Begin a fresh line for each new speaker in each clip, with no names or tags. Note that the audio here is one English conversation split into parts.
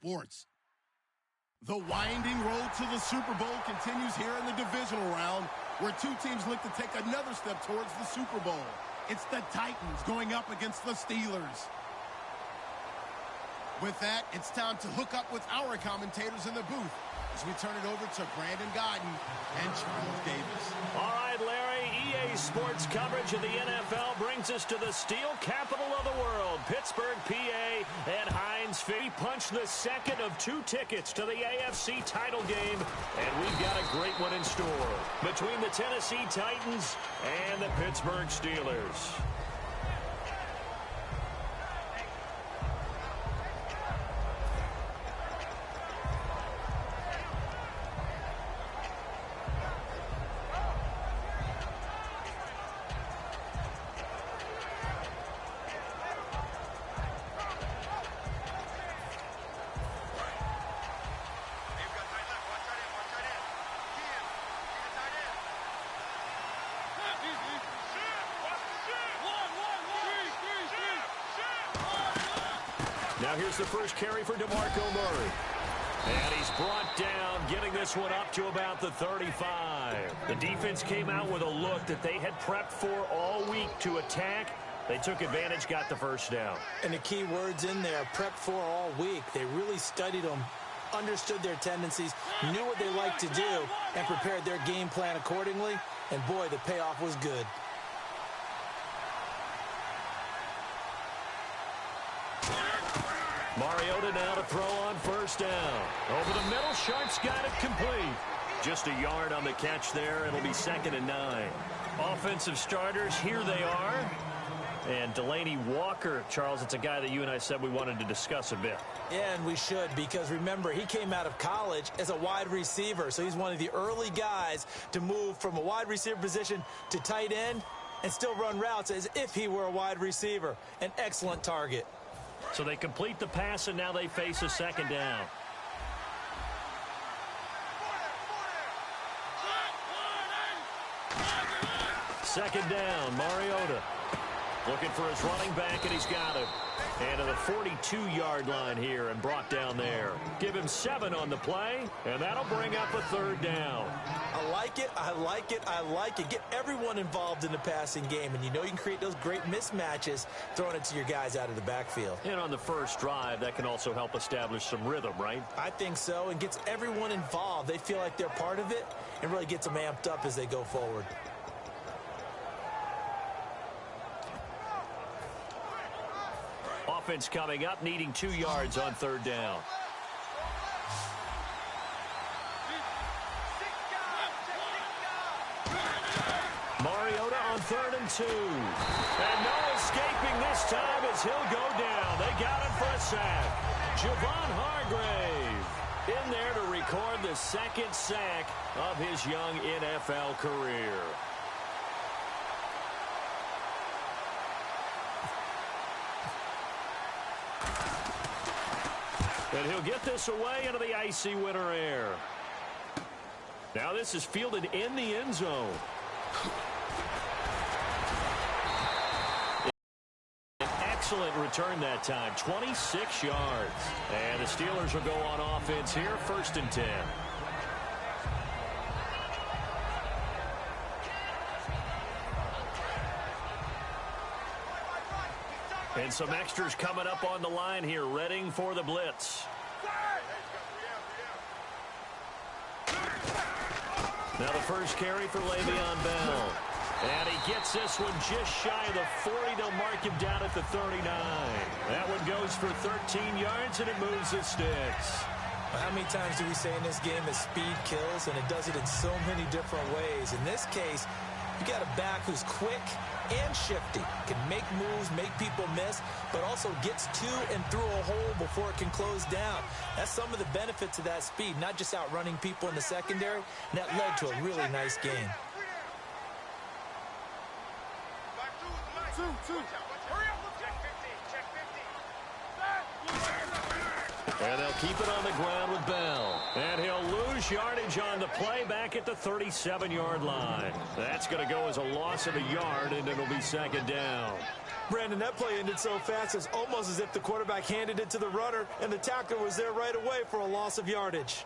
sports. The winding road to the Super Bowl continues here in the divisional round, where two teams look to take another step towards the Super Bowl. It's the Titans going up against the Steelers. With that, it's time to hook up with our commentators in the booth as we turn it over to Brandon Godden and Charles Davis.
All right, Larry, EA Sports coverage of the NFL brings us to the steel capital of the world, Pittsburgh, PA, and Heinz Field. We punched the second of two tickets to the AFC title game, and we've got a great one in store between the Tennessee Titans and the Pittsburgh Steelers. Now here's the first carry for DeMarco Murray. And he's brought down, getting this one up to about the 35. The defense came out with a look that they had prepped for all week to attack. They took advantage, got the first down.
And the key words in there, prepped for all week. They really studied them, understood their tendencies, knew what they liked to do, and prepared their game plan accordingly. And boy, the payoff was good.
Mariota now to throw on first down. Over the middle, Sharp's got it complete. Just a yard on the catch there. It'll be 2nd and 9. Offensive starters, here they are. And Delaney Walker, Charles, it's a guy that you and I said we wanted to discuss a bit.
Yeah, and we should, because remember, he came out of college as a wide receiver. So he's one of the early guys to move from a wide receiver position to tight end and still run routes as if he were a wide receiver. An excellent target.
So they complete the pass, and now they face a 2nd down. Second down, Mariota. Looking for his running back, and he's got it. And to the 42-yard line here and brought down there. Give him 7 on the play, and that'll bring up a 3rd down.
I like it, I like it, I like it. Get everyone involved in the passing game, and you know you can create those great mismatches throwing it to your guys out of the backfield.
And on the first drive, that can also help establish some rhythm, right?
I think so, and gets everyone involved. They feel like they're part of it and really gets them amped up as they go forward.
Offense coming up, needing 2 yards on 3rd down. Mariota on 3rd and 2. And no escaping this time as he'll go down. They got him for a sack. Javon Hargrave in there to record the 2nd sack of his young NFL career. And he'll get this away into the icy winter air. Now this is fielded in the end zone. An excellent return that time, 26 yards. And the Steelers will go on offense here, 1st and 10. And some extras coming up on the line here, readying for the blitz. Now the first carry for Le'Veon Bell. And he gets this one just shy of the 40. They'll mark him down at the 39. That one goes for 13 yards, and it moves the sticks.
Well, how many times do we say in this game that speed kills, and it does it in so many different ways? In this case, you got a back who's quick and shifty, can make moves, make people miss, but also gets to and through a hole before it can close down. That's some of the benefits of that speed, not just outrunning people in the secondary, and that led to a really nice game.
And they'll keep it on the ground with Bell. And he'll lose lose yardage on the play back at the 37-yard line. That's going to go as a loss of a yard, and it'll be second down.
Brandon, that play ended so fast, it's almost as if the quarterback handed it to the runner, and the tackler was there right away for a loss of yardage.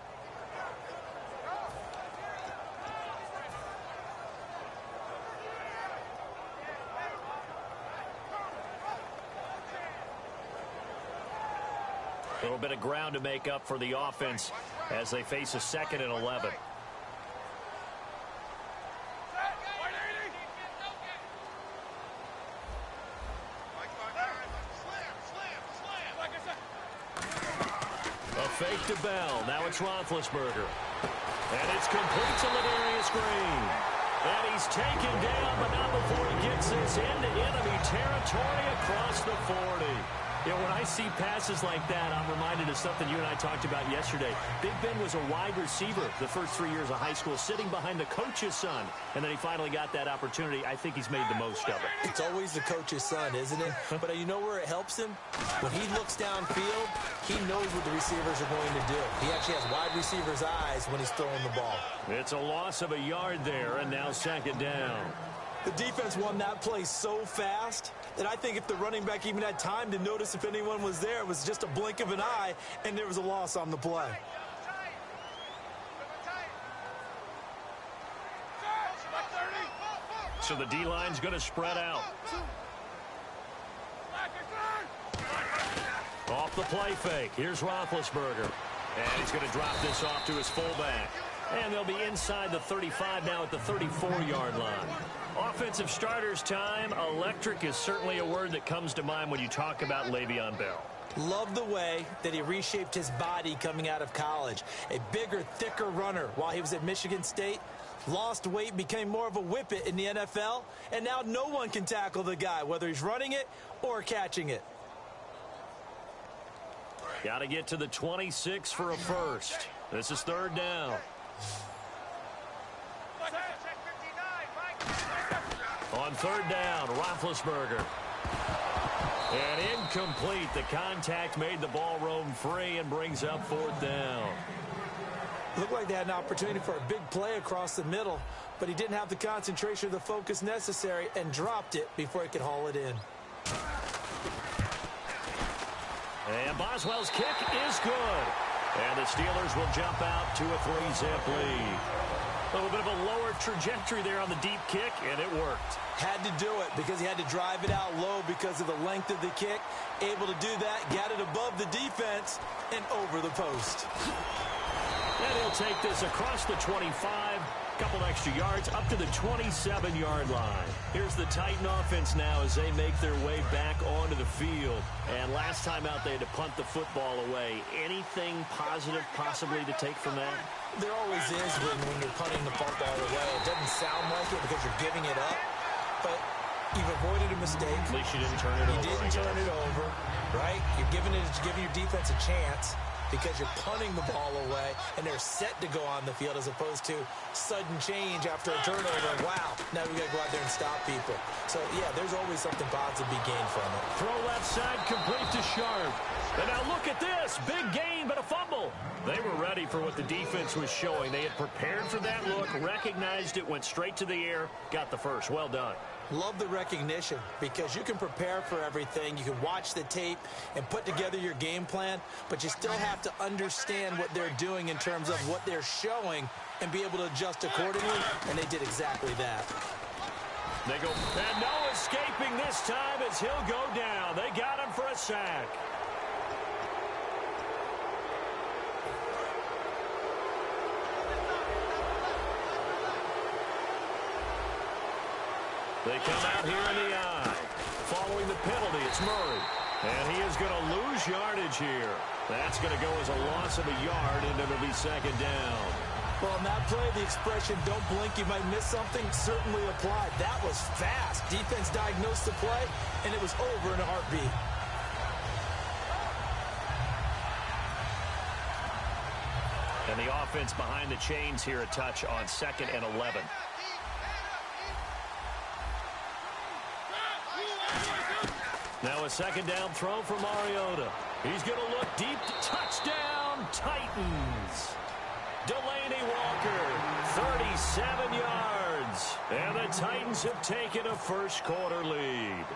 A little bit of ground to make up for the offense as they face a 2nd and 11. A fake to Bell. Now it's Roethlisberger. And it's complete to Ladarius Green. And he's taken down, but not before he gets this into enemy territory across the 40. You know, when I see passes like that, I'm reminded of something you and I talked about yesterday. Big Ben was a wide receiver the first 3 years of high school, sitting behind the coach's son. And then he finally got that opportunity. I think he's made the most of it.
It's always the coach's son, isn't it? But you know where it helps him? When he looks downfield, he knows what the receivers are going to do. He actually has wide receivers' eyes when he's throwing the ball.
It's a loss of a yard there, and now second down.
The defense won that play so fast that I think if the running back even had time to notice if anyone was there, it was just a blink of an eye, and there was a loss on the play.
So the D-line's going to spread out. Off the play fake. Here's Roethlisberger. And he's going to drop this off to his fullback. And they'll be inside the 35 now at the 34-yard line. Offensive starters time. Electric is certainly a word that comes to mind when you talk about Le'Veon Bell.
Love the way that he reshaped his body coming out of college. A bigger, thicker runner while he was at Michigan State. Lost weight, became more of a whippet in the NFL. And now no one can tackle the guy, whether he's running it or catching it.
Got to get to the 26 for a first. This is third down. On third down, Roethlisberger. And incomplete. The contact made the ball roam free and brings up fourth down.
Looked like they had an opportunity for a big play across the middle, but he didn't have the concentration or the focus necessary and dropped it before he could haul it in.
And Boswell's kick is good. And the Steelers will jump out to a 3-zip lead. A little bit of a lower trajectory there on the deep kick, and it worked.
Had to do it because he had to drive it out low because of the length of the kick. Able to do that, got it above the defense and over the post.
And he'll take this across the 25. Couple extra yards up to the 27-yard line. Here's the Titan offense now as they make their way back onto the field. And last time out, they had to punt the football away. Anything positive possibly to take from that?
There always is when you're punting the football away. It doesn't sound like it because you're giving it up, but you've avoided a mistake.
At least you didn't turn it over.
You didn't turn it over, right? You're giving your defense a chance because you're punting the ball away, and they're set to go on the field as opposed to sudden change after a turnover. Wow, now we got to go out there and stop people. So, yeah, there's always something positive to be gained from it.
Throw left side, complete to Sharp. And now look at this. Big gain, but a fumble. They were ready for what the defense was showing. They had prepared for that look, recognized it, went straight to the air, got the first. Well done.
Love the recognition because you can prepare for everything. You can watch the tape and put together your game plan, but you still have to understand what they're doing in terms of what they're showing and be able to adjust accordingly, and they did exactly that.
They go, and no escaping this time as he'll go down. They got him for a sack. They come out here in the eye. Following the penalty, it's Murray. And he is going to lose yardage here. That's going to go as a loss of a yard, and it'll be second down.
Well, on that play, the expression, don't blink, you might miss something, certainly applied. That was fast. Defense diagnosed the play, and it was over in a heartbeat.
And the offense behind the chains here a touch on 2nd and 11. Now a second down throw for Mariota. He's going to look deep. Touchdown, Titans. Delaney Walker, 37 yards. And the Titans have taken a first-quarter lead.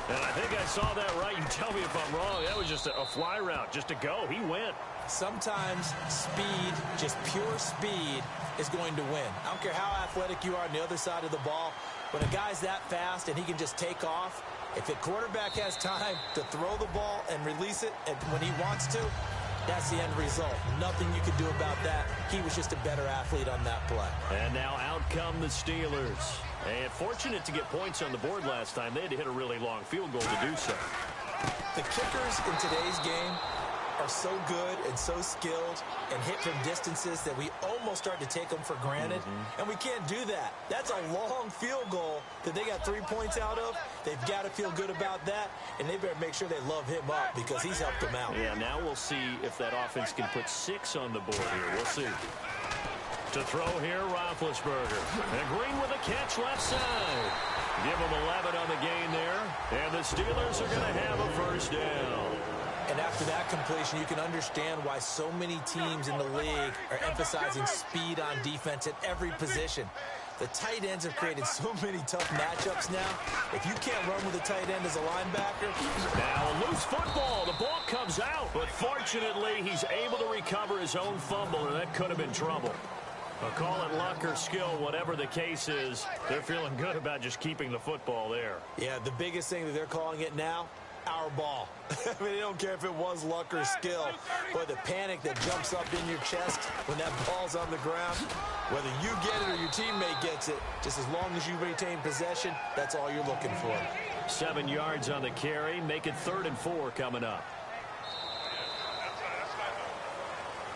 And I think I saw that right. You tell me if I'm wrong. That was just a fly route, just to go. He went.
Sometimes speed, just pure speed, is going to win. I don't care how athletic you are on the other side of the ball. When a guy's that fast and he can just take off, if the quarterback has time to throw the ball and release it and when he wants to, that's the end result. Nothing you could do about that. He was just a better athlete on that play.
And now out come the Steelers. And fortunate to get points on the board last time. They had to hit a really long field goal to do so.
The kickers in today's game are so good and so skilled and hit from distances that we almost start to take them for granted. And we can't do that. That's a long field goal that they got 3 points out of. They've got to feel good about that, and they better make sure they love him up because he's helped them out.
Yeah, now we'll see if that offense can put 6 on the board here. We'll see. To throw here, Roethlisberger. And Green with a catch left side. Give him 11 on the gain there. And the Steelers are going to have a first down.
And after that completion, you can understand why so many teams in the league are emphasizing speed on defense at every position. The tight ends have created so many tough matchups now. If you can't run with a tight end as a linebacker.
Now a loose football. The ball comes out. But fortunately, he's able to recover his own fumble, and that could have been trouble. I'll call it luck or skill, whatever the case is. They're feeling good about just keeping the football there.
Yeah, the biggest thing that they're calling it now, our ball. I mean, they don't care if it was luck or skill, but the panic that jumps up in your chest when that ball's on the ground, whether you get it or your teammate gets it, just as long as you retain possession, that's all you're looking for.
7 yards on the carry, make it 3rd and 4 coming up.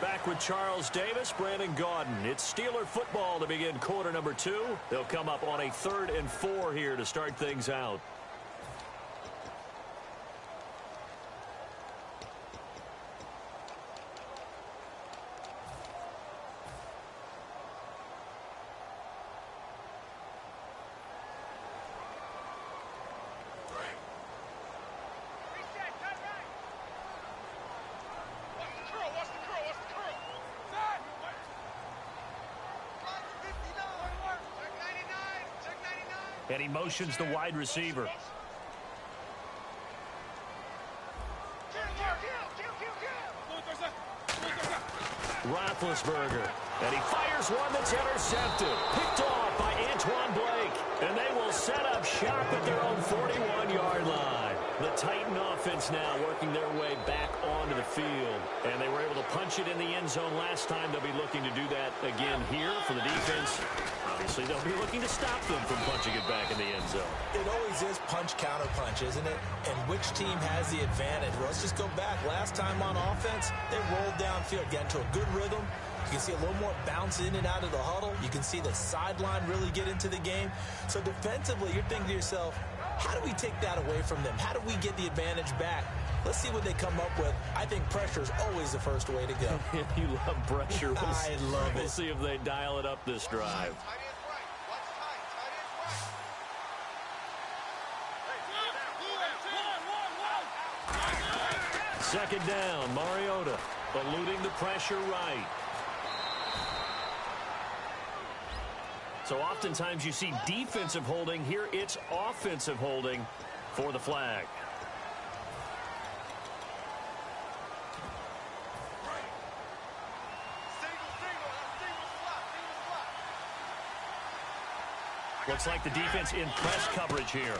Back with Charles Davis, Brandon Gaudin. It's Steeler football to begin quarter number 2. They'll come up on a 3rd and 4 here to start things out. And he motions the wide receiver. Roethlisberger. And he fires one that's intercepted. Picked off by Antoine Blake. And they will set up shop at their own 41-yard line. The Titan offense now working their way back onto the field. And they were able to punch it in the end zone last time. They'll be looking to do that again here for the defense. Obviously, they'll be looking to stop them from punching it back in the end zone.
It always is punch-counter-punch, isn't it? And which team has the advantage? Well, let's just go back. Last time on offense, they rolled downfield, got into a good rhythm. You can see a little more bounce in and out of the huddle. You can see the sideline really get into the game. So defensively, you're thinking to yourself, how do we take that away from them? How do we get the advantage back? Let's see what they come up with. I think pressure is always the first way to go.
You love pressure.
I love it.
We'll see if they dial it up this drive. Second down, Mariota eluding the pressure right. So oftentimes you see defensive holding. Here it's offensive holding for the flag. Looks like the defense in press coverage here.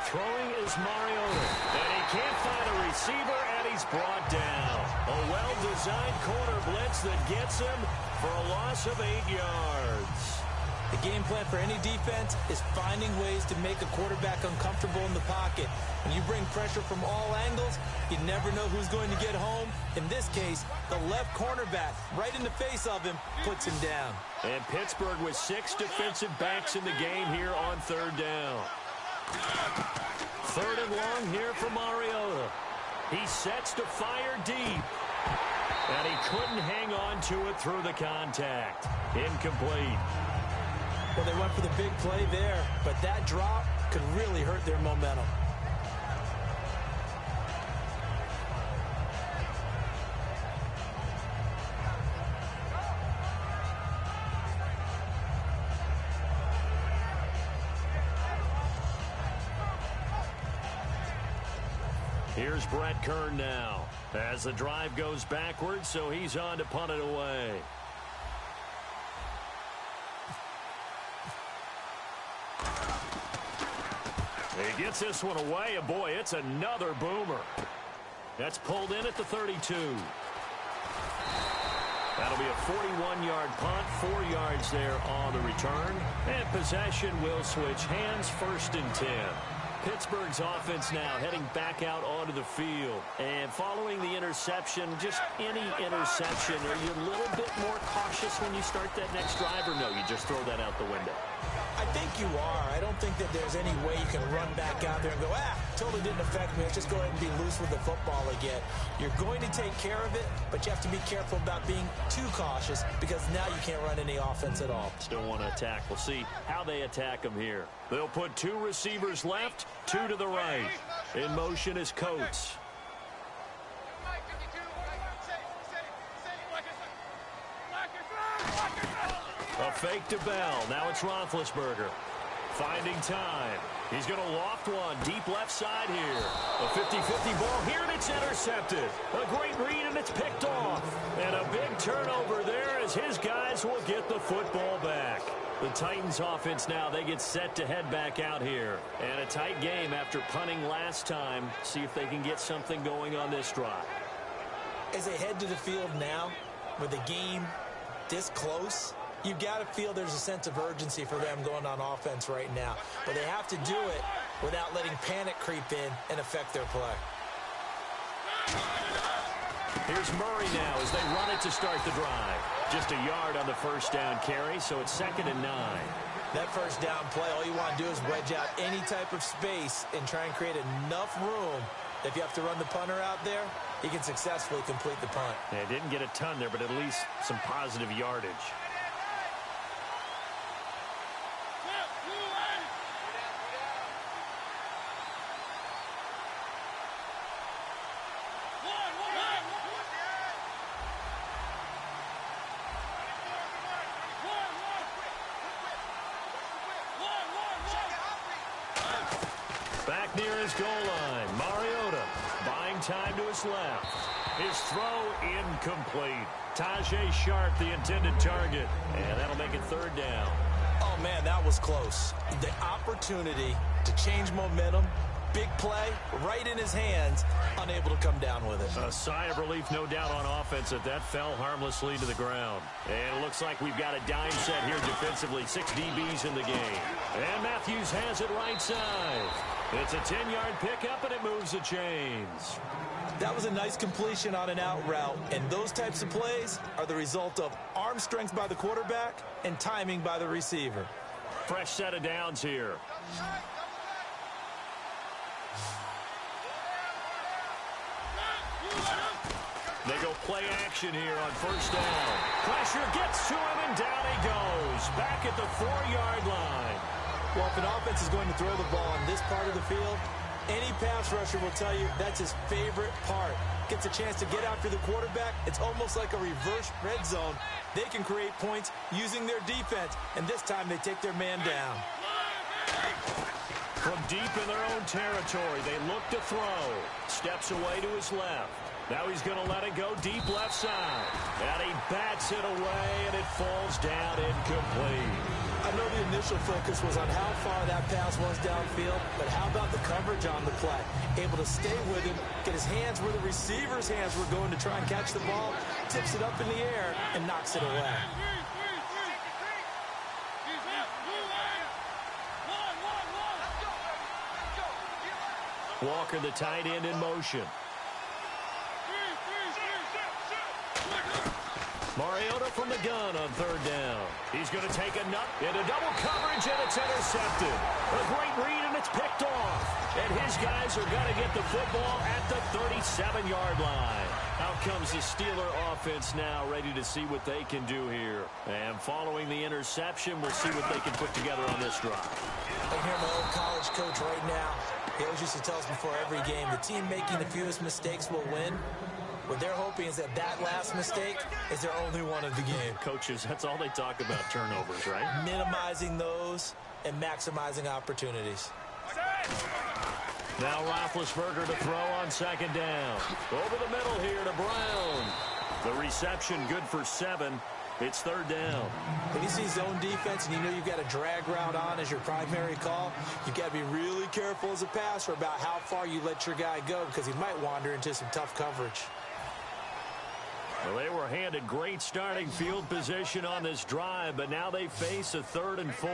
Throwing is Mariota. And he can't find a receiver, and he's brought down. A well-designed corner blitz that gets him for a loss of 8 yards.
The game plan for any defense is finding ways to make a quarterback uncomfortable in the pocket. When you bring pressure from all angles, you never know who's going to get home. In this case, the left cornerback, right in the face of him, puts him down.
And Pittsburgh with 6 defensive backs in the game here on 3rd down. 3rd and long here for Mariota. He sets to fire deep. And he couldn't hang on to it through the contact. Incomplete.
Well, they went for the big play there, but that drop could really hurt their momentum.
Here's Brett Kern now. As the drive goes backwards, so he's on to punt it away. He gets this one away, and boy, it's another boomer. That's pulled in at the 32. That'll be a 41-yard punt, 4 yards there on the return. And possession will switch hands, 1st and 10. Pittsburgh's offense now heading back out onto the field. And following the interception, just any interception, are you a little bit more cautious when you start that next drive, or no, you just throw that out the window?
I think you are. I don't think that there's any way you can run back out there and go, totally didn't affect me. Let's just go ahead and be loose with the football again. You're going to take care of it, but you have to be careful about being too cautious because now you can't run any offense at all.
Still want to attack. We'll see how they attack them here. They'll put 2 receivers left, 2 to the right. In motion is Coates. A fake to Bell. Now it's Roethlisberger. Finding time. He's going to loft one deep left side here. A 50-50 ball here, and it's intercepted. A great read, and it's picked off. And a big turnover there as his guys will get the football back. The Titans offense now, they get set to head back out here. And a tight game after punting last time. See if they can get something going on this drive.
As they head to the field now, with the game this close, you've got to feel there's a sense of urgency for them going on offense right now. But they have to do it without letting panic creep in and affect their play.
Here's Murray now as they run it to start the drive. Just a yard on the first down carry, so it's 2nd and 9.
That first down play, all you want to do is wedge out any type of space and try and create enough room. If you have to run the punter out there, he can successfully complete the punt.
They didn't get a ton there, but at least some positive yardage. Back near his goal line, Mariota buying time to his left. His throw incomplete. Tajay Sharp, the intended target, and that'll make it 3rd down.
Oh, man, that was close. The opportunity to change momentum, big play, right in his hands, unable to come down with it.
A sigh of relief, no doubt, on offense that fell harmlessly to the ground. And it looks like we've got a dime set here defensively. 6 DBs in the game. And Matthews has it right side. It's a 10-yard pickup, and it moves the chains.
That was a nice completion on an out route, and those types of plays are the result of arm strength by the quarterback and timing by the receiver.
Fresh set of downs here. They go play action here on 1st down. Pressure gets to him, and down he goes. Back at the 4-yard line.
Well, if an offense is going to throw the ball in this part of the field, any pass rusher will tell you that's his favorite part. Gets a chance to get after the quarterback. It's almost like a reverse red zone. They can create points using their defense, and this time they take their man down.
From deep in their own territory, they look to throw. Steps away to his left. Now he's going to let it go deep left side. And he bats it away, and it falls down incomplete.
I know the initial focus was on how far that pass was downfield, but how about the coverage on the play? Able to stay with him, get his hands where the receiver's hands were going to try and catch the ball, tips it up in the air, and knocks it away.
Walker, the tight end, in motion. Mariota from the gun on 3rd down. He's going to take a nut into double coverage, and it's intercepted. A great read, and it's picked off. And his guys are going to get the football at the 37-yard line. Out comes the Steeler offense now, ready to see what they can do here. And following the interception, we'll see what they can put together on this drive.
I hear my old college coach right now. He always used to tell us before every game, the team making the fewest mistakes will win. What they're hoping is that last mistake is their only one of the game.
Coaches, that's all they talk about, turnovers, right?
Minimizing those and maximizing opportunities.
Now Roethlisberger to throw on second down. Over the middle here to Brown. The reception good for 7. It's third down.
When you see zone defense and you know you've got a drag route on as your primary call, you've got to be really careful as a passer about how far you let your guy go because he might wander into some tough coverage.
Well, they were handed great starting field position on this drive, but now they face a 3rd and 4.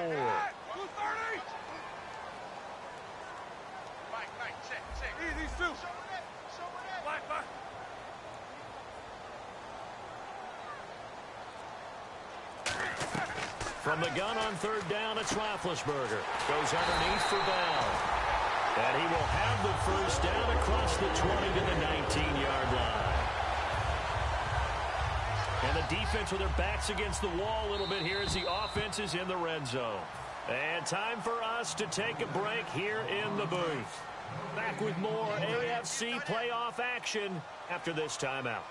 From the gun on third down, it's Roethlisberger. Goes underneath for Bell. And he will have the first down across the 20 to the 19-yard line. And the defense with their backs against the wall a little bit here as the offense is in the red zone. And time for us to take a break here in the booth. Back with more AFC playoff action after this timeout.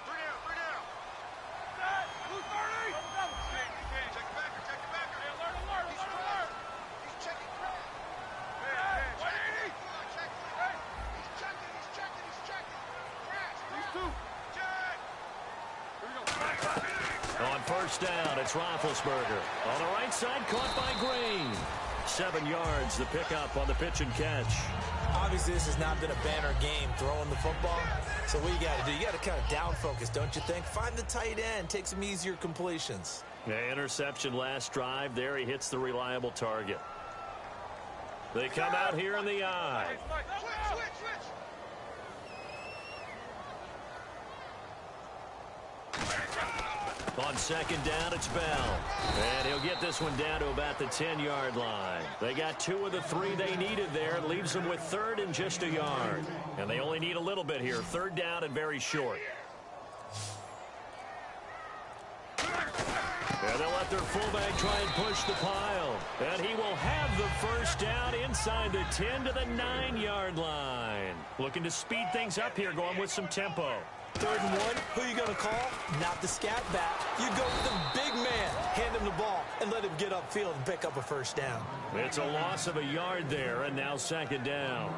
On first down, it's Roethlisberger. On the right side, caught by Green. 7 yards, the pickup on the pitch and catch.
Obviously, this has not been a banner game throwing the football. So what you got to do, you got to kind of down focus, don't you think? Find the tight end, take some easier completions.
Yeah, interception last drive. There he hits the reliable target. They come out here in the eye. On second down, it's Bell. And he'll get this one down to about the 10-yard line. They got 2 of the 3 they needed there. It leaves them with 3rd and just a yard. And they only need a little bit here. 3rd down and very short. And they'll let their fullback try and push the pile. And he will have the first down inside the 10 to the 9-yard line. Looking to speed things up here, going with some tempo.
3rd and 1, who are you going to call? Not the scat back. You go with the big man. Hand him the ball and let him get upfield and pick up a first down.
It's a loss of a yard there, and now second down.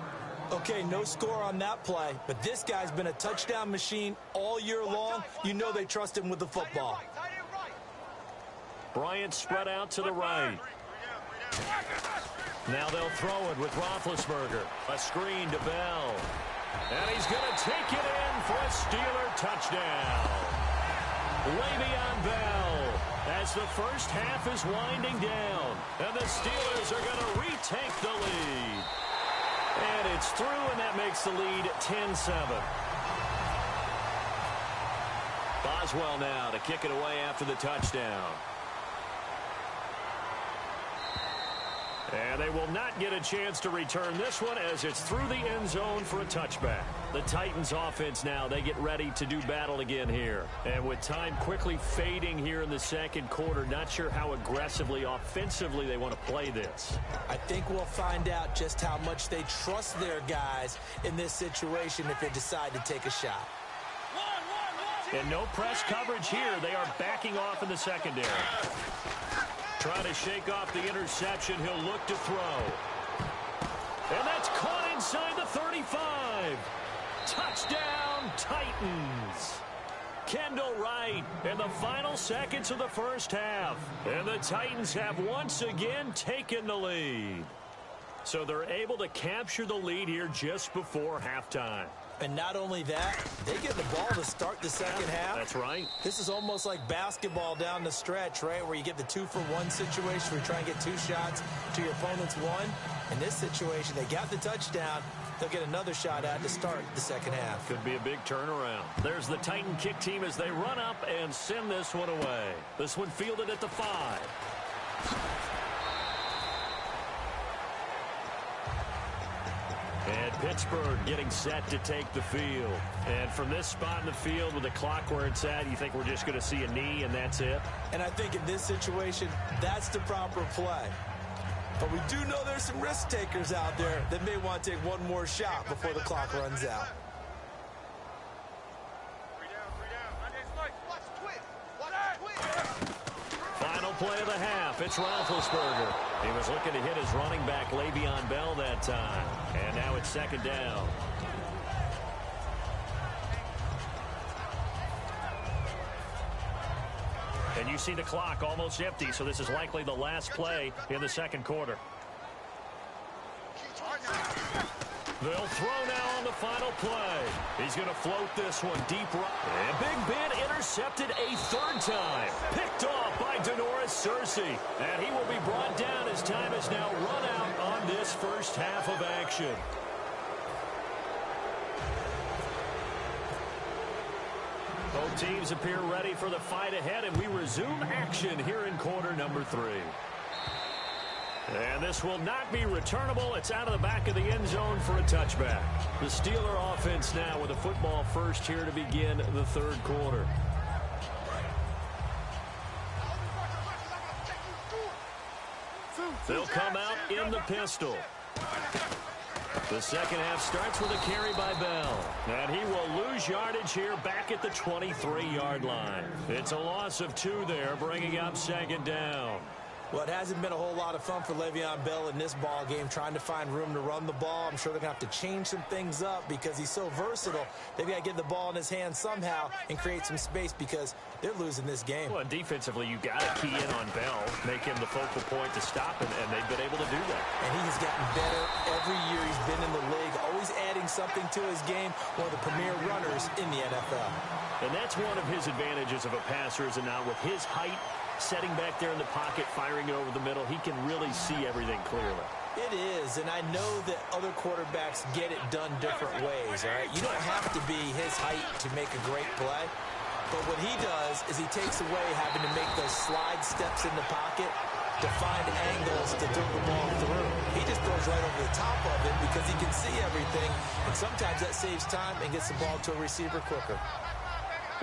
Okay, no score on that play, but this guy's been a touchdown machine all year long. You know they trust him with the football.
Bryant spread out to the right. Now they'll throw it with Roethlisberger. A screen to Bell. And he's going to take it in for a Steeler touchdown. Le'Veon Bell as the first half is winding down. And the Steelers are going to retake the lead. And it's through, and that makes the lead 10-7. Boswell now to kick it away after the touchdown. And they will not get a chance to return this one as it's through the end zone for a touchback. The Titans offense now, they get ready to do battle again here. And with time quickly fading here in the second quarter, not sure how aggressively, offensively they want to play this.
I think we'll find out just how much they trust their guys in this situation if they decide to take a shot.
And no press coverage here. They are backing off in the secondary. Trying to shake off the interception. He'll look to throw. And that's caught inside the 35. Touchdown, Titans. Kendall Wright in the final seconds of the first half. And the Titans have once again taken the lead. So they're able to capture the lead here just before halftime.
And not only that, they get the ball to start the second half.
That's right.
This is almost like basketball down the stretch, right, where you get the 2-for-1 situation where you try and get 2 shots to your opponent's 1. In this situation, they got the touchdown. They'll get another shot at to start the second half.
Could be a big turnaround. There's the Titan kick team as they run up and send this one away. This one fielded at the 5. And Pittsburgh getting set to take the field. And from this spot in the field with the clock where it's at, you think we're just going to see a knee and that's it?
And I think in this situation, that's the proper play. But we do know there's some risk takers out there that may want to take one more shot before the clock runs out.
Final play of the half. It's Roethlisberger. He was looking to hit his running back, Le'Veon Bell, that time. And now it's second down. And you see the clock almost empty, so this is likely the last play in the second quarter. They'll throw now on the final play. He's going to float this one deep right. And Big Ben intercepted a third time. Picked off by Denoris Searcy. And he will be brought down as time is now run out on this first half of action. Both teams appear ready for the fight ahead, and we resume action here in quarter number 3. And this will not be returnable. It's out of the back of the end zone for a touchback. The Steeler offense now with a football first here to begin the third quarter. They'll come out in the pistol. The second half starts with a carry by Bell. And he will lose yardage here back at the 23-yard line. It's a loss of 2 there, bringing up second down.
Well, it hasn't been a whole lot of fun for Le'Veon Bell in this ball game, trying to find room to run the ball. I'm sure they're going to have to change some things up because he's so versatile. They've got to get the ball in his hands somehow and create some space because they're losing this game.
Well, defensively, you got to key in on Bell, make him the focal point to stop him, and they've been able to do that.
And he has gotten better every year he's been in the league, always adding something to his game, one of the premier runners in the NFL.
And that's one of his advantages of a passer, is now with his height, setting back there in the pocket, firing it over the middle, he can really see everything clearly.
It is, and I know that other quarterbacks get it done different ways, all right? You don't have to be his height to make a great play, but what he does is he takes away having to make those slide steps in the pocket to find angles to throw the ball through. He just throws right over the top of it because he can see everything, and sometimes that saves time and gets the ball to a receiver quicker.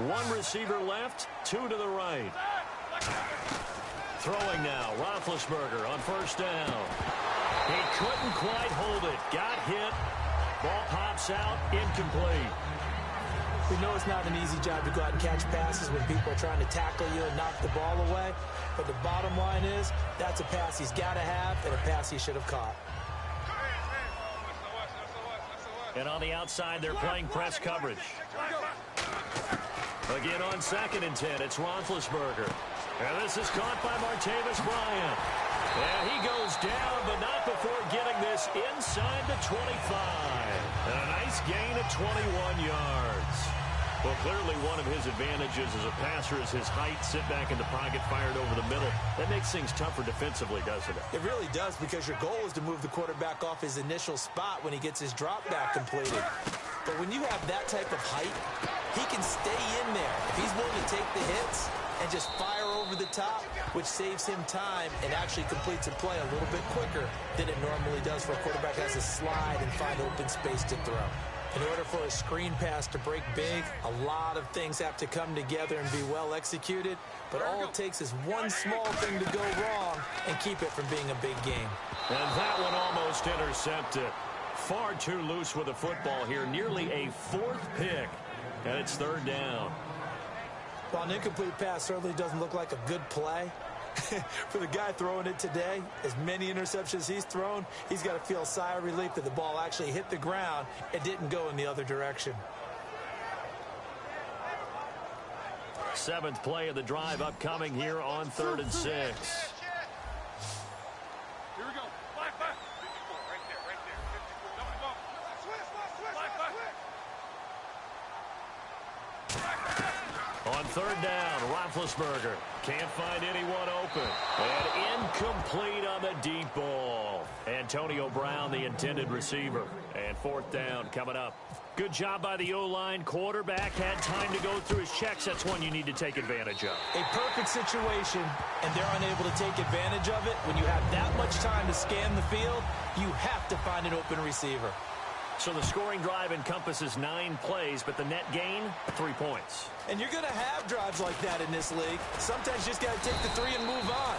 One receiver left, 2 to the right. Throwing now, Roethlisberger on first down. He couldn't quite hold it. Got hit. Ball pops out, incomplete.
We know it's not an easy job to go out and catch passes when people are trying to tackle you and knock the ball away. But the bottom line is, that's a pass he's got to have and a pass he should have caught.
And on the outside, they're playing press coverage. Again on 2nd and 10, it's Roethlisberger. And this is caught by Martavis Bryant. And he goes down, but not before getting this inside the 25. And a nice gain of 21 yards. Well, clearly one of his advantages as a passer is his height, sit back in the pocket, fired over the middle. That makes things tougher defensively, doesn't it?
It really does, because your goal is to move the quarterback off his initial spot when he gets his drop back completed. But when you have that type of height, he can stay in there. If he's willing to take the hits and just fire over the top, which saves him time and actually completes a play a little bit quicker than it normally does for a quarterback that has to slide and find open space to throw. In order for a screen pass to break big, a lot of things have to come together and be well executed, but all it takes is one small thing to go wrong and keep it from being a big game.
And that one almost intercepted. Far too loose with the football here, nearly a 4th pick, and it's 3rd down.
While an incomplete pass certainly doesn't look like a good play, for the guy throwing it today, as many interceptions he's thrown, he's got to feel a sigh of relief that the ball actually hit the ground and didn't go in the other direction.
7th play of the drive upcoming here on 3rd and 6.
Here we go. Fly, fly. 54, right there, right there. 54. Double bump. Switch. Fly, fly.
On 3rd down, Roethlisberger can't find anyone open. And incomplete on the deep ball. Antonio Brown, the intended receiver. And 4th down coming up. Good job by the O-line. Quarterback had time to go through his checks. That's one you need to take advantage of.
A perfect situation, and they're unable to take advantage of it. When you have that much time to scan the field, you have to find an open receiver.
So the scoring drive encompasses 9 plays, but the net gain, 3 points.
And you're going to have drives like that in this league. Sometimes you just got to take the 3 and move on.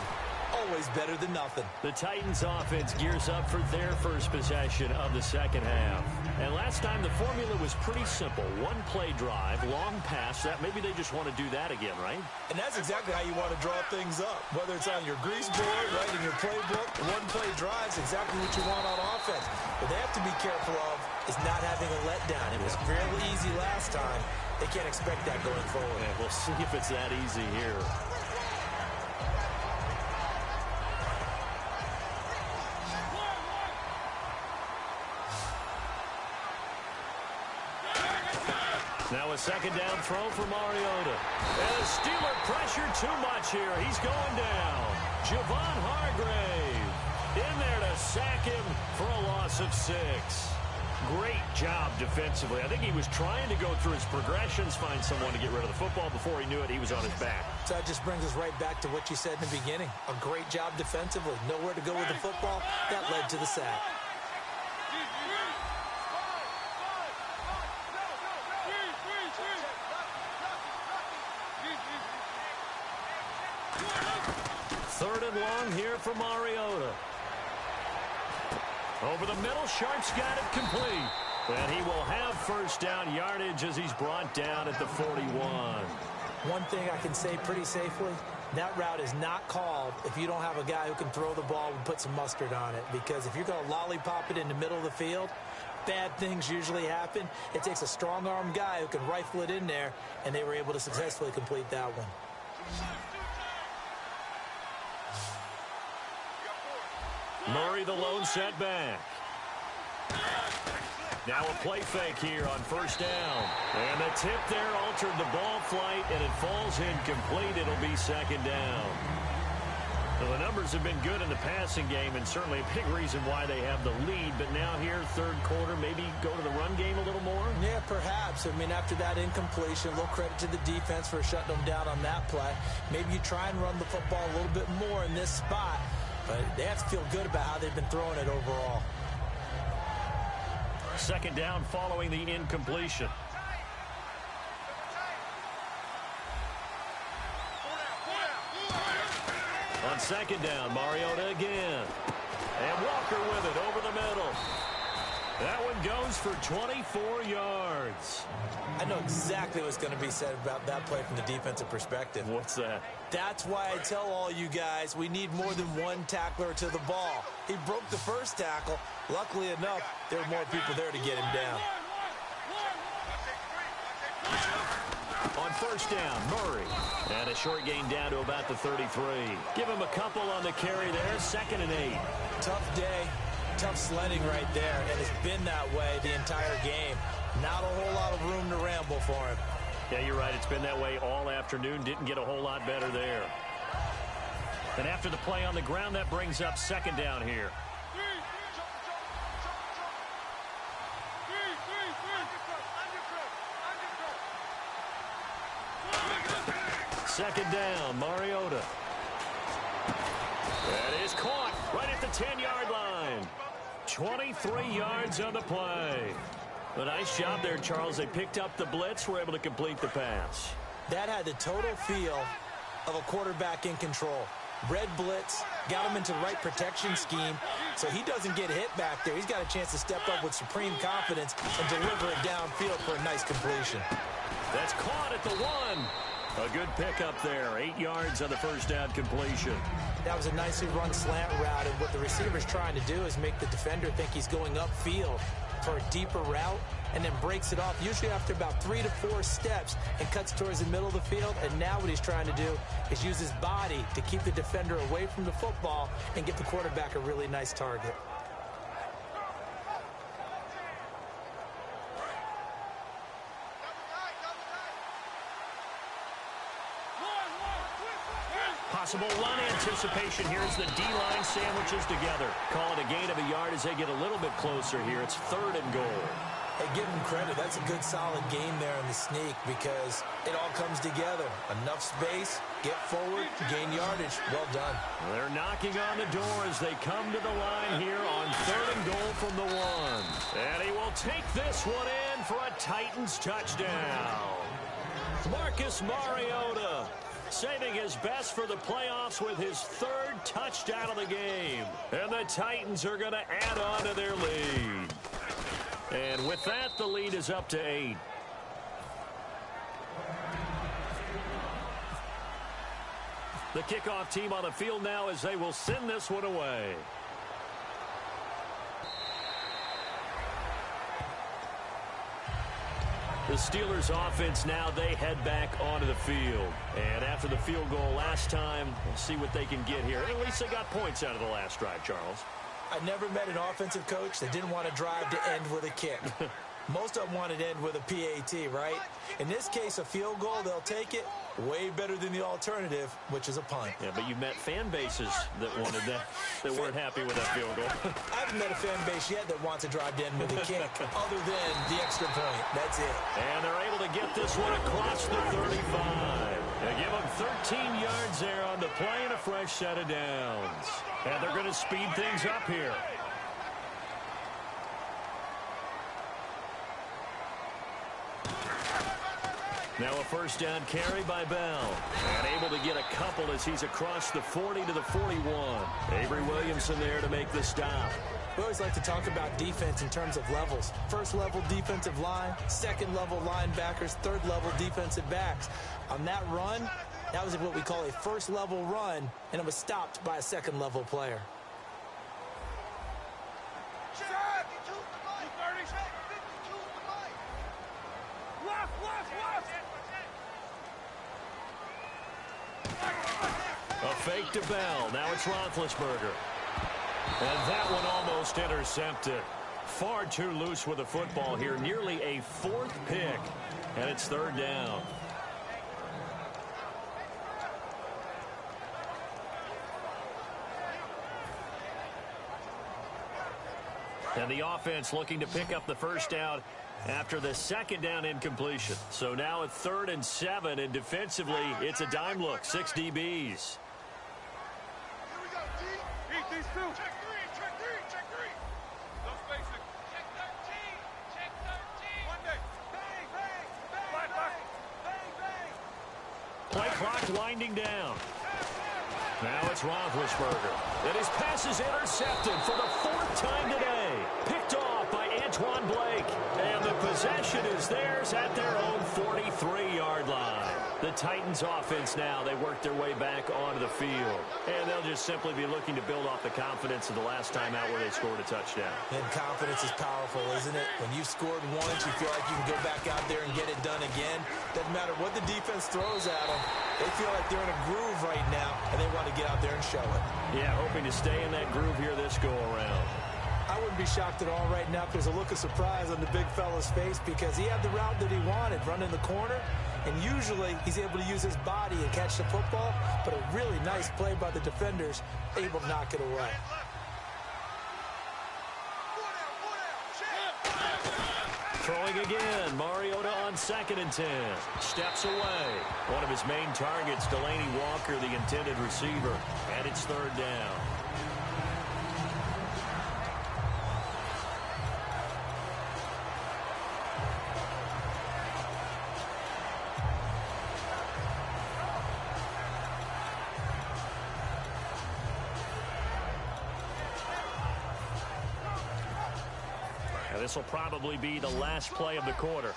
Oh, always better than nothing.
The Titans offense gears up for their first possession of the second half. And last time the formula was pretty simple. One play drive, long pass. That maybe they just want to do that again, right?
And that's exactly how you want to draw things up. Whether it's on your grease board, right, in your playbook, one play drive is exactly what you want on offense. What they have to be careful of is not having a letdown. It was fairly easy last time. They can't expect that going forward.
Yeah, we'll see if it's that easy here. Now a second down throw for Mariota. And the Steeler pressure too much here. He's going down. Javon Hargrave in there to sack him for a loss of 6. Great job defensively. I think he was trying to go through his progressions, find someone to get rid of the football. Before he knew it, he was on his back.
So that just brings us right back to what you said in the beginning. A great job defensively. Nowhere to go with the football. That led to the sack.
Third and long here for Mariota. Over the middle, Sharp's got it complete. And he will have first down yardage as he's brought down at the 41.
One thing I can say pretty safely, that route is not called if you don't have a guy who can throw the ball and put some mustard on it. Because if you're going to lollipop it in the middle of the field, bad things usually happen. It takes a strong-armed guy who can rifle it in there, and they were able to successfully complete that one.
Murray the lone setback. Now a play fake here on first down. And the tip there altered the ball flight, and it falls incomplete. It'll be second down. Well, the numbers have been good in the passing game, and certainly a big reason why they have the lead. But now here, third quarter, maybe go to the run game a little more?
Yeah, perhaps. I mean, after that incompletion, a little credit to the defense for shutting them down on that play. Maybe you try and run the football a little bit more in this spot. But they have to feel good about how they've been throwing it overall.
Second down following the incompletion. On second down, Mariota again. And Walker with it over the middle. That one goes for 24 yards.
I know exactly what's going to be said about that play from the defensive perspective.
What's that?
That's why I tell all you guys we need more than one tackler to the ball. He broke the first tackle. Luckily enough, there were more people there to get him down.
On first down, Murray. And a short gain down to about the 33. Give him a couple on the carry there. 2nd and 8.
Tough day. Tough sledding right there, and it's been that way the entire game. Not a whole lot of room to ramble for him.
Yeah, you're right. It's been that way all afternoon. Didn't get a whole lot better there. And after the play on the ground, that brings up second down here. Second down, Mariota. That is caught right at the 10-yard line. 23 yards on the play. A nice job there, Charles. They picked up the blitz, were able to complete the pass.
That had the total feel of a quarterback in control. Red blitz, got him into the right protection scheme, so he doesn't get hit back there. He's got a chance to step up with supreme confidence and deliver it downfield for a nice completion.
That's caught at the 1. A good pickup there. 8 yards on the first down completion.
That was a nicely run slant route, and what the receiver's trying to do is make the defender think he's going upfield for a deeper route, and then breaks it off, usually after about 3 to 4 steps, and cuts towards the middle of the field. And now what he's trying to do is use his body to keep the defender away from the football and get the quarterback a really nice target.
Possible run anticipation here as the D-line sandwiches together. Call it a gain of a yard as they get a little bit closer here. It's 3rd and goal.
Hey, give him credit. That's a good, solid game there in the sneak because it all comes together. Enough space, get forward, gain yardage. Well done.
They're knocking on the door as they come to the line here on 3rd and goal from the 1. And he will take this one in for a Titans touchdown. Marcus Mariota saving his best for the playoffs with his third touchdown of the game. And the Titans are going to add on to their lead. And with that, the lead is up to 8. The kickoff team on the field now as they will send this one away. The Steelers offense now, they head back onto the field. And after the field goal last time, we'll see what they can get here. At least they got points out of the last drive, Charles.
I never met an offensive coach that didn't want to drive to end with a kick. Most of them wanted to end with a PAT, right? In this case, a field goal, they'll take it. Way better than the alternative, which is a punt.
Yeah, but you've met fan bases that wanted that, that weren't happy with that field goal.
I haven't met a fan base yet that wants to drive to end with a kick, other than the extra point. That's it.
And they're able to get this one across the 35. They give them 13 yards there on the play and a fresh set of downs. And they're going to speed things up here. Now a first down carry by Bell. And able to get a couple as he's across the 40 to the 41. Avery Williamson there to make the stop.
We always like to talk about defense in terms of levels. First level defensive line, second level linebackers, third level defensive backs. On that run, that was what we call a first level run, and it was stopped by a second level player.
A fake to Bell. Now it's Roethlisberger. And that one almost intercepted. Far too loose with the football here. Nearly a fourth pick. And it's third down. And the offense looking to pick up the first down after the second down incompletion. So now at 3rd and 7, and defensively, it's a dime look. 6 DBs.
These two. Check three. No spacing. Check 13. Monday. Bang.
Play clock winding down. Now it's Roethlisberger. And his pass is intercepted for the 4th time today. Picked off by Antoine Blake. And the possession is theirs at their own 43-yard line. The Titans offense now, they work their way back onto the field. And they'll just simply be looking to build off the confidence of the last time out where they scored a touchdown.
And confidence is powerful, isn't it? When you've scored once, you feel like you can go back out there and get it done again. Doesn't matter what the defense throws at them. They feel like they're in a groove right now, and they want to get out there and show it.
Yeah, hoping to stay in that groove here this go-around.
I wouldn't be shocked at all right now if there's a look of surprise on the big fella's face because he had the route that he wanted, running the corner, and usually he's able to use his body and catch the football, but a really nice play by the defenders, able to knock it away.
Throwing again, Mariota on 2nd and 10. Steps away. One of his main targets, Delaney Walker, the intended receiver, and it's 3rd down. This will probably be the last play of the quarter.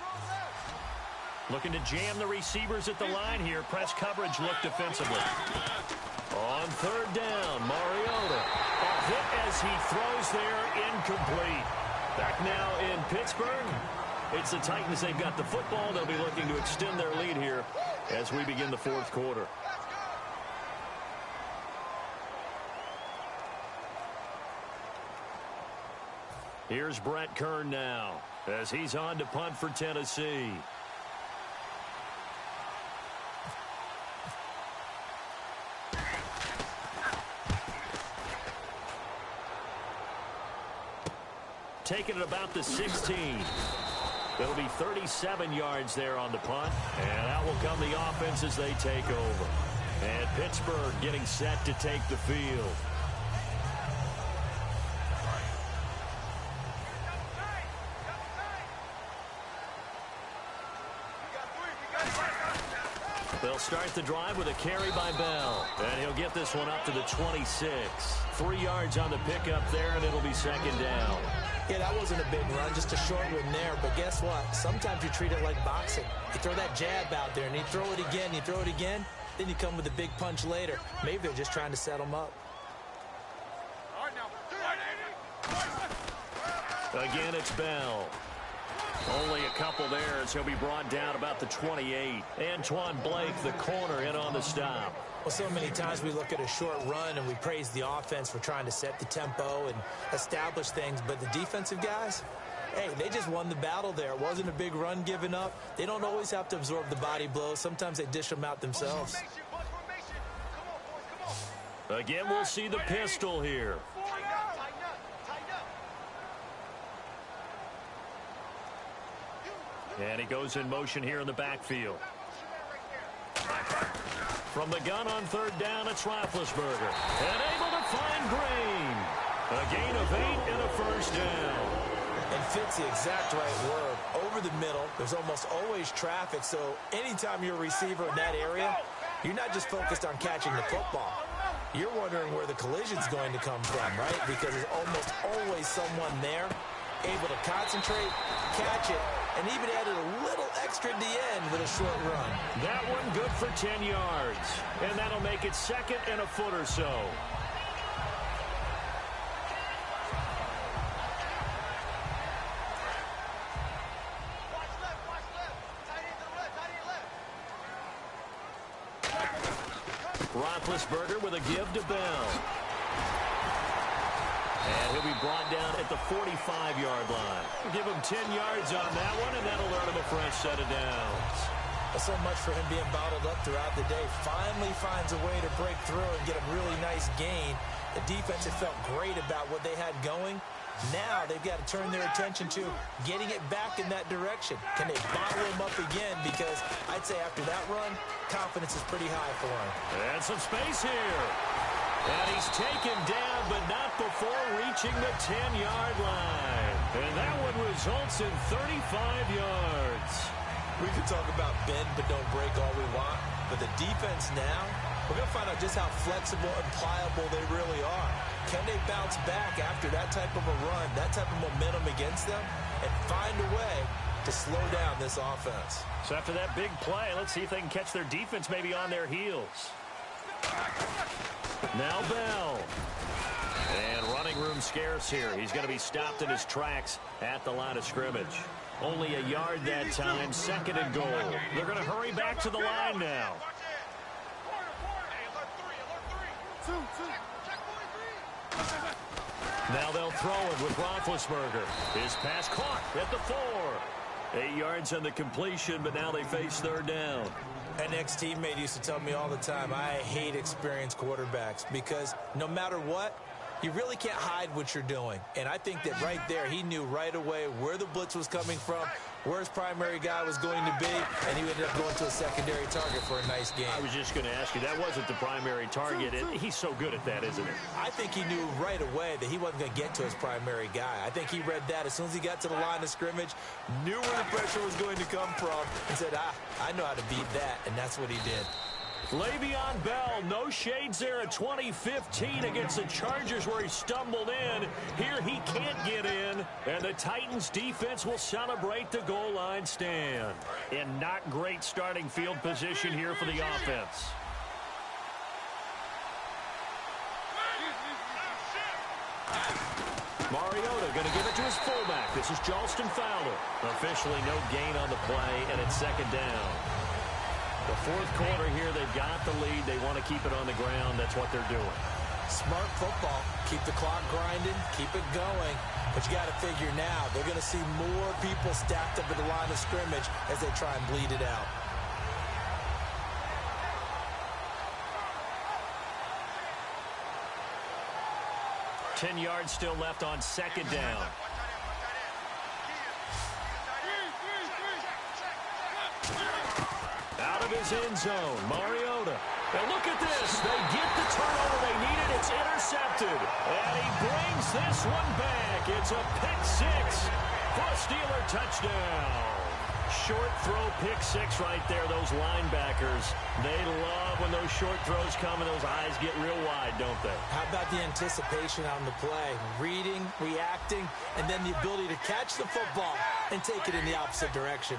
Looking to jam the receivers at the line here. Press coverage look defensively. On 3rd down, Mariota. A hit as he throws there, incomplete. Back now in Pittsburgh. It's the Titans. They've got the football. They'll be looking to extend their lead here as we begin the 4th quarter. Here's Brett Kern now as he's on to punt for Tennessee. Taking it about the 16. It'll be 37 yards there on the punt. And out will come the offense as they take over. And Pittsburgh getting set to take the field. They'll start the drive with a carry by Bell. And he'll get this one up to the 26. 3 yards on the pickup there, and it'll be second down.
Yeah, that wasn't a big run, just a short one there. But guess what? Sometimes you treat it like boxing. You throw that jab out there, and you throw it again, then you come with a big punch later. Maybe they're just trying to set them up.
All right, now.
Again, it's Bell. Only a couple there as he'll be brought down about the 28. Antoine Blake, the corner, in on the stop.
Well, so many times we look at a short run and we praise the offense for trying to set the tempo and establish things, but the defensive guys, hey, they just won the battle there. It wasn't a big run given up. They don't always have to absorb the body blows. Sometimes they dish them out themselves.
Again, we'll see the pistol here. And he goes in motion here in the backfield. From the gun on third down, it's Roethlisberger. And able to find Green. A gain of 8 and a first down.
And fits the exact right word. Over the middle, there's almost always traffic, so anytime you're a receiver in that area, you're not just focused on catching the football. You're wondering where the collision's going to come from, right? Because there's almost always someone there able to concentrate, catch it, and even added a little extra at the end with a short run.
That one good for 10 yards. And that'll make it second and a foot or so. Roethlisberger with a give to Bell. And he'll be brought down at the 45-yard line. We'll give him 10 yards on that one, and that'll earn him a fresh set of downs.
So much for him being bottled up throughout the day. Finally finds a way to break through and get a really nice gain. The defense had felt great about what they had going. Now they've got to turn their attention to getting it back in that direction. Can they bottle him up again? Because I'd say after that run, confidence is pretty high for him.
And some space here. And he's taken down, but not before reaching the 10-yard line. And that one results in 35 yards.
We could talk about bend but don't break all we want, but the defense now, we're going to find out just how flexible and pliable they really are. Can they bounce back after that type of a run, that type of momentum against them, and find a way to slow down this offense?
So after that big play, let's see if they can catch their defense maybe on their heels. Now Bell. And running room scarce here. He's going to be stopped in his tracks at the line of scrimmage. Only a yard that time, second and goal. They're going to hurry back to the line now. Now they'll throw it with Roethlisberger. His pass caught at the 4. 8 yards on the completion, but now they face third down.
An ex-teammate used to tell me all the time, I hate experienced quarterbacks because no matter what, you really can't hide what you're doing. And I think that right there, he knew right away where the blitz was coming from, where his primary guy was going to be, and he ended up going to a secondary target for a nice game.
I was just going to ask you, that wasn't the primary target, and he's so good at that, isn't it?
I think he knew right away that he wasn't going to get to his primary guy. I think he read that as soon as he got to the line of scrimmage, knew where the pressure was going to come from, and said, I know how to beat that, and that's what he did.
Le'Veon Bell, no shades there at 2015 against the Chargers where he stumbled in. Here he can't get in, and the Titans defense will celebrate the goal line stand. And not great starting field position here for the offense. Mariota going to give it to his fullback. This is Jalston Fowler. Officially no gain on the play, and it's second down. The fourth quarter here, they've got the lead. They want to keep it on the ground. That's what they're doing.
Smart football. Keep the clock grinding. Keep it going. But you got to figure now, they're going to see more people stacked up at the line of scrimmage as they try and bleed it out.
Ten yards still left on second down. Out of his end zone, Mariota. And look at this. They get the turnover they needed. It's intercepted. And he brings this one back. It's a pick six for a Steeler touchdown. Short throw, pick six right there. Those linebackers, they love when those short throws come and those eyes get real wide, don't they?
How about the anticipation on the play? Reading, reacting, and then the ability to catch the football and take it in the opposite direction.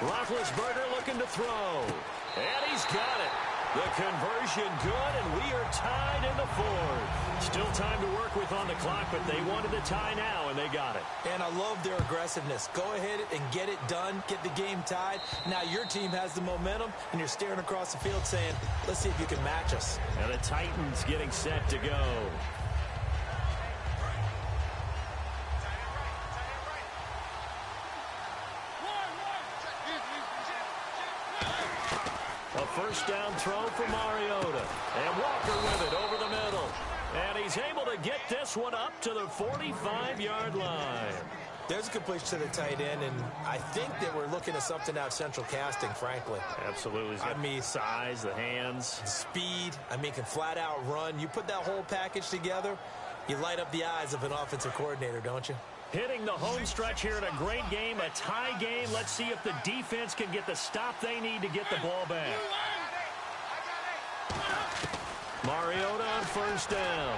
Roethlisberger looking to throw. And he's got it. The conversion good, and we are tied in the fourth. Still time to work with on the clock, but they wanted the tie now, and they got it.
And I love their aggressiveness. Go ahead and get it done. Get the game tied. Now your team has the momentum, and you're staring across the field saying, let's see if you can match us.
And the Titans getting set to go. A first down throw for Mariota. And Walker with it over the middle. And he's able to get this one up to the 45-yard line.
There's a completion to the tight end, and I think that we're looking at something out of central casting, frankly.
Absolutely. I mean, size, the hands.
Speed. I mean, can flat out run. You put that whole package together, you light up the eyes of an offensive coordinator, don't you?
Hitting the home stretch here in a great game, a tie game. Let's see if the defense can get the stop they need to get the ball back. Mariota on first down.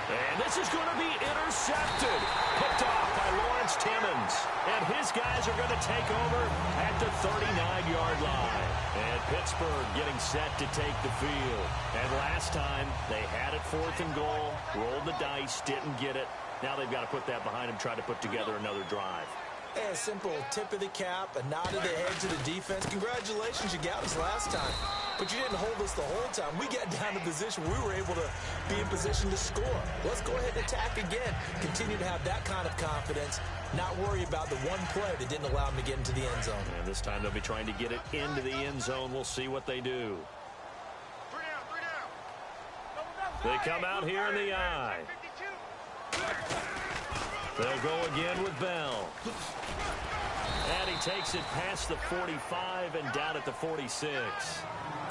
And this is going to be intercepted. Picked off by Lawrence Timmons. And his guys are going to take over at the 39-yard line. And Pittsburgh getting set to take the field. And last time, they had it 4th and goal, rolled the dice, didn't get it. Now they've got to put that behind them, try to put together another drive.
Hey, a simple tip of the cap, a nod of the head to the defense. Congratulations, you got us last time. But you didn't hold us the whole time. We got down to position. We were able to be in position to score. Let's go ahead and attack again. Continue to have that kind of confidence. Not worry about the one play that didn't allow them to get into the end zone.
And this time they'll be trying to get it into the end zone. We'll see what they do. They come out here in the eye. They'll go again with Bell. And he takes it past the 45 and down at the 46.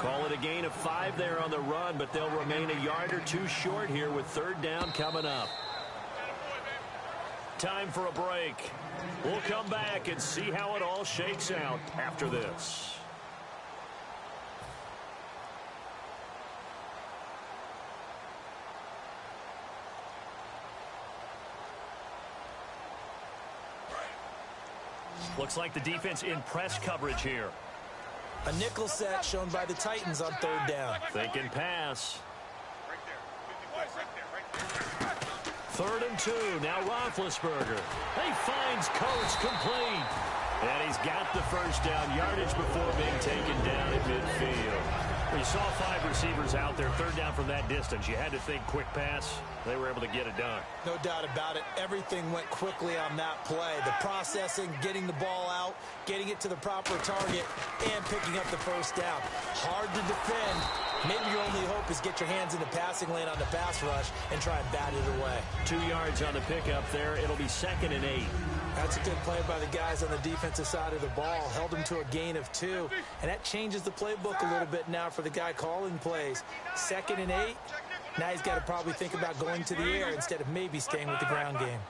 Call it a gain of 5 there on the run, but they'll remain a yard or two short here with 3rd down coming up. Time for a break. We'll come back and see how it all shakes out after this. Looks like the defense in press coverage here.
A nickel set shown by the Titans on 3rd down.
Thinking pass. 3rd and 2. Now Roethlisberger. He finds Coates complete. And he's got the first down yardage before being taken down at midfield. Well, you saw 5 receivers out there. 3rd down from that distance. You had to think quick pass. They were able to get it done.
No doubt about it. Everything went quickly on that play. The processing, getting the ball out, getting it to the proper target, and picking up the first down. Hard to defend. Maybe your only hope is get your hands in the passing lane on the pass rush and try and bat it away. 2
yards on the pickup there. It'll be 2nd and 8.
That's a good play by the guys on the defensive side of the ball. Held them to a gain of 2. And that changes the playbook a little bit now for the guy calling plays. 2nd and 8. Now he's got to probably think about going to the air instead of maybe staying with the ground game.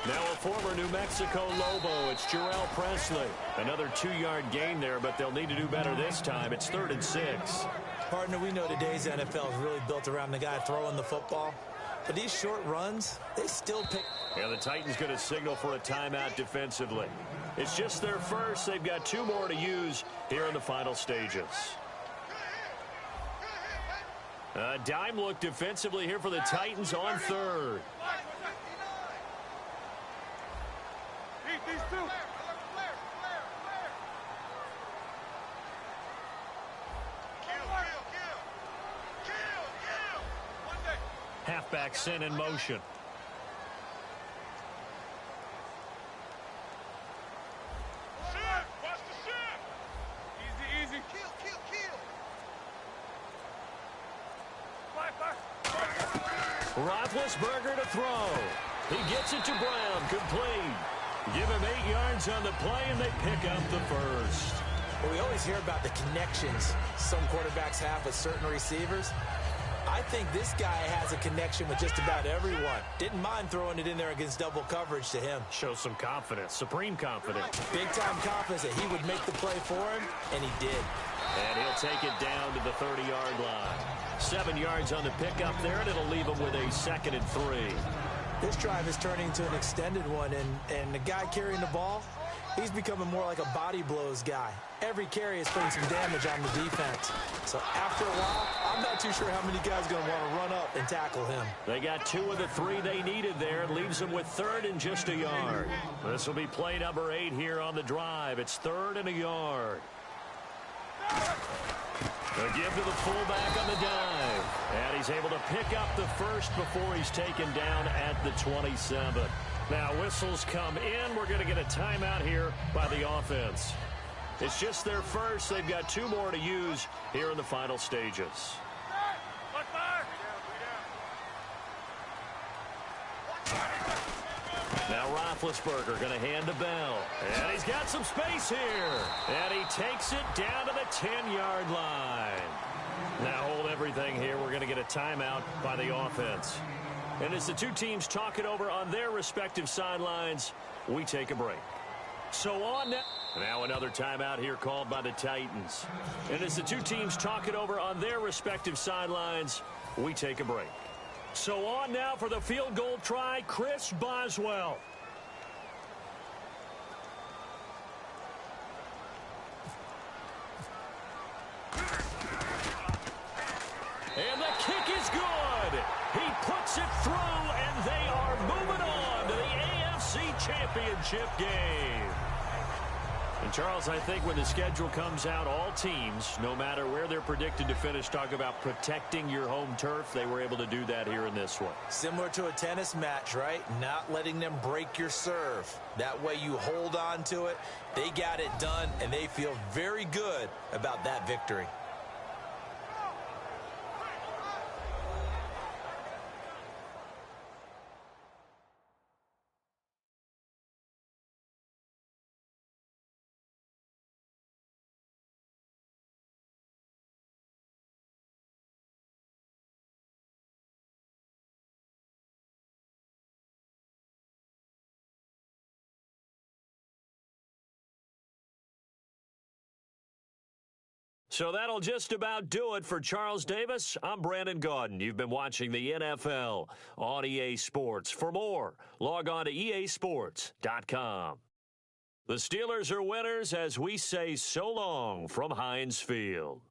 Now a former New Mexico Lobo. It's Jarrell Presley. Another 2-yard gain there, but they'll need to do better this time. It's 3rd and 6.
Partner, we know today's NFL is really built around the guy throwing the football. But these short runs, they still pick.
Yeah, the Titans going to signal for a timeout defensively. It's just their first. They've got 2 more to use here in the final stages. A dime look defensively here for the Titans on 3rd.
These 2.
Halfback sent in motion.
Watch the shift. Easy. Kill.
Roethlisberger to throw. He gets it to Brown, complete. Give him 8 yards on the play, and they pick up the first.
Well, we always hear about the connections some quarterbacks have with certain receivers. I think this guy has a connection with just about everyone. Didn't mind throwing it in there against double coverage to him.
Shows some confidence, supreme confidence.
Big-time confidence that he would make the play for him, and he did.
And he'll take it down to the 30-yard line. 7 yards on the pickup there, and it'll leave him with a 2nd and 3.
This drive is turning into an extended one, and the guy carrying the ball, he's becoming more like a body blows guy. Every carry is putting some damage on the defense. So after a while, I'm not too sure how many guys are going to want to run up and tackle him.
They got 2 of the 3 they needed there. It leaves them with 3rd and just a yard. This will be play number 8 here on the drive. It's 3rd and a yard. A give to the fullback on the dive. And he's able to pick up the first before he's taken down at the 27. Now whistles come in. We're going to get a timeout here by the offense. It's just their first. They've got 2 more to use here in the final stages. Now Roethlisberger going to hand to Bell. And he's got some space here. And he takes it down to the 10-yard line. Now hold everything here. We're going to get a timeout by the offense. And as the 2 teams talk it over on their respective sidelines, we take a break. So on now another timeout here called by the Titans. And as the 2 teams talk it over on their respective sidelines, we take a break. So on now for the field goal try, Chris Boswell. And the kick is good. He puts it through, and they are moving on to the AFC Championship game. And, Charles, I think when the schedule comes out, all teams, no matter where they're predicted to finish, talk about protecting your home turf. They were able to do that here in this one.
Similar to a tennis match, right? Not letting them break your serve. That way you hold on to it. They got it done, and they feel very good about that victory.
So that'll just about do it for Charles Davis. I'm Brandon Gaudin. You've been watching the NFL on EA Sports. For more, log on to easports.com. The Steelers are winners as we say so long from Heinz Field.